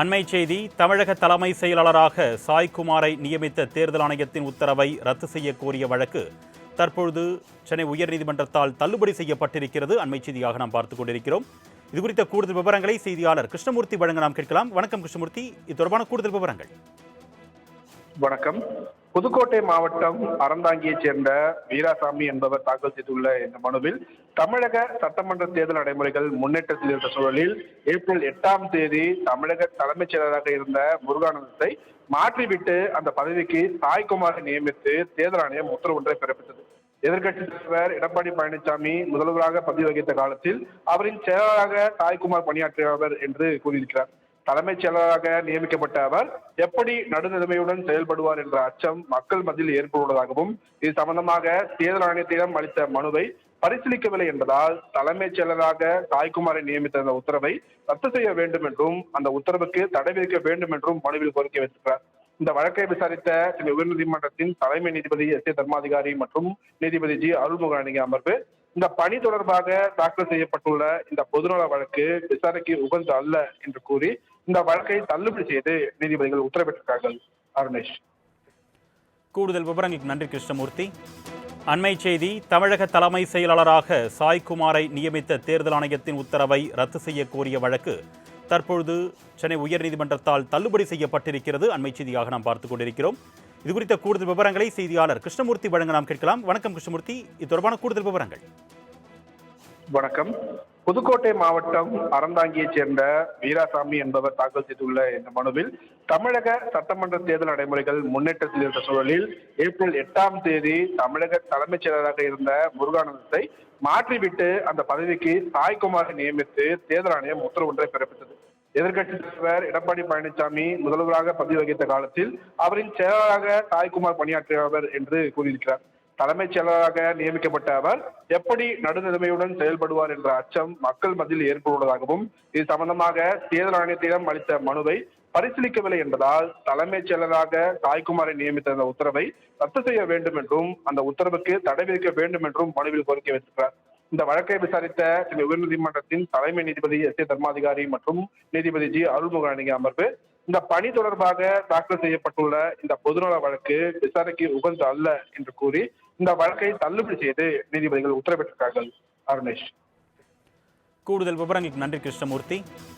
அண்மை செய்தி. தமிழக தலைமை செயலாளராக சாய்குமாரை நியமித்த தேர்தல் ஆணையத்தின் உத்தரவை ரத்து செய்ய கோரிய வழக்கு தற்பொழுது சென்னை உயர்நீதிமன்றத்தால் தள்ளுபடி செய்யப்பட்டிருக்கிறது. அண்மை செய்தியாக நாம் பார்த்துக் கொண்டிருக்கிறோம். இதுகுறித்த கூடுதல் விவரங்களை செய்தியாளர் கிருஷ்ணமூர்த்தி வழங்க நாம் கேட்கலாம். வணக்கம் கிருஷ்ணமூர்த்தி, இது தொடர்பான கூடுதல் விவரங்கள். வணக்கம். புதுக்கோட்டை மாவட்டம் அறந்தாங்கியைச் சேர்ந்த வீராசாமி என்பவர் தாக்கல் செய்துள்ள இந்த மனுவில் தமிழக சட்டமன்ற தேர்தல் நடைமுறைகள் முன்னேற்றத்தில் இருந்த சூழலில் ஏப்ரல் 8ஆம் தேதி தமிழக தலைமைச் செயலராக இருந்த முருகானந்தத்தை மாற்றிவிட்டு அந்த பதவிக்கு சாய்குமாரை நியமித்து தேர்தல் ஆணையம் உத்தரவு ஒன்றை பிறப்பித்தது. எதிர்க்கட்சித் தலைவர் எடப்பாடி பழனிசாமி முதல்வராக பதவி வகித்த காலத்தில் அவரின் செயலராக சாய்குமார் பணியாற்றியவர் என்று கூறியிருக்கிறார். தலைமைச் செயலராக நியமிக்கப்பட்ட அவர் எப்படி நடுநிலைமையுடன் செயல்படுவார் என்ற அச்சம் மக்கள் மத்தியில் ஏற்பட்டுள்ளதாகவும், இது சம்பந்தமாக தேர்தல் ஆணையத்திடம் அளித்த மனுவை பரிசீலிக்கவில்லை என்பதால் தலைமைச் செயலராக சாய்குமாரை நியமித்த அந்த உத்தரவை ரத்து செய்ய வேண்டும் என்றும் அந்த உத்தரவுக்கு தடை விதிக்க வேண்டும் என்றும் மனுவில் கோரிக்கை வைத்திருக்கிறார். இந்த வழக்கை விசாரித்த சென்னை உயர்நீதிமன்றத்தின் தலைமை நீதிபதி எஸ் ஏ தர்மாதிகாரி மற்றும் நீதிபதி ஜி அருள்முக அடங்கிய அமர்வு இந்த பணி தொடர்பாக தாக்கல் செய்யப்பட்டுள்ள இந்த பொதுநல வழக்கு விசாரணைக்கு உகந்த அல்ல என்று கூறி இந்த வழக்கை தள்ளுபடி செய்து நீதிபதிகள் உத்தரவிட்டிருக்கிறார்கள். அருணேஷ், கூடுதல் விவரங்களுக்கு நன்றி கிருஷ்ணமூர்த்தி. அண்மை செய்தி. தமிழக தலைமை செயலாளராக சாய்குமாரை நியமித்த தேர்தல் ஆணையத்தின் உத்தரவை ரத்து செய்ய கோரிய வழக்கு தற்பொழுது சென்னை உயர்நீதிமன்றத்தால் தள்ளுபடி செய்யப்பட்டிருக்கிறது. அண்மை செய்தியாக நாம் பார்த்துக் கொண்டிருக்கிறோம். இதுகுறித்த கூடுதல் விவரங்களை செய்தியாளர் கிருஷ்ணமூர்த்தி வழங்க நாம் கேட்கலாம். வணக்கம் கிருஷ்ணமூர்த்தி, இது தொடர்பான கூடுதல் விவரங்கள். வணக்கம். புதுக்கோட்டை மாவட்டம் அறந்தாங்கியைச் சேர்ந்த வீராசாமி என்பவர் தாக்கல் செய்துள்ள இந்த மனுவில் தமிழக சட்டமன்ற தேர்தல் நடைமுறைகள் முன்னேற்றத்தில் இருந்த சூழலில் ஏப்ரல் 8ஆம் தேதி தமிழக தலைமைச் செயலராக இருந்த முருகானந்தத்தை மாற்றிவிட்டு அந்த பதவிக்கு சாய்குமாரை நியமித்து தேர்தல் ஆணையம் உத்தரவு ஒன்றை பிறப்பித்தது. எதிர்க்கட்சித் தலைவர் எடப்பாடி பழனிசாமி முதல்வராக பதவி வகித்த காலத்தில் அவரின் செயலராக சாய்குமார் பணியாற்றியவர் என்று கூறியிருக்கிறார். தலைமைச் செயலராக நியமிக்கப்பட்ட அவர் எப்படி நடுநிலைமையுடன் செயல்படுவார் என்ற அச்சம் மக்கள் மத்தியில் ஏற்பட்டுள்ளதாகவும், இது சம்பந்தமாக தேர்தல் ஆணையத்திடம் அளித்த மனுவை பரிசீலிக்கவில்லை என்பதால் தலைமைச் செயலராக சாய்குமாரை நியமித்த அந்த உத்தரவை ரத்து செய்ய வேண்டும் என்றும் அந்த உத்தரவுக்கு தடை விதிக்க வேண்டும் என்றும் மனுவில் கோரிக்கை வைத்திருக்கிறார். இந்த வழக்கை விசாரித்த சென்னை உயர்நீதிமன்றத்தின் தலைமை நீதிபதி எஸ் ஏ தர்மாதிகாரி மற்றும் நீதிபதி ஜி அருள்முக அடங்கிய அமர்வு இந்த பணி தொடர்பாக தாக்கல் செய்யப்பட்டுள்ள இந்த பொதுநல வழக்கு விசாரணைக்கு உகந்த அல்ல என்று கூறி இந்த வழக்கை தள்ளுபடி செய்து நீதிபதிகள் உத்தரவிட்டிருக்கிறார்கள். அருணேஷ், கூடுதல் விவரங்களுக்கு நன்றி கிருஷ்ணமூர்த்தி.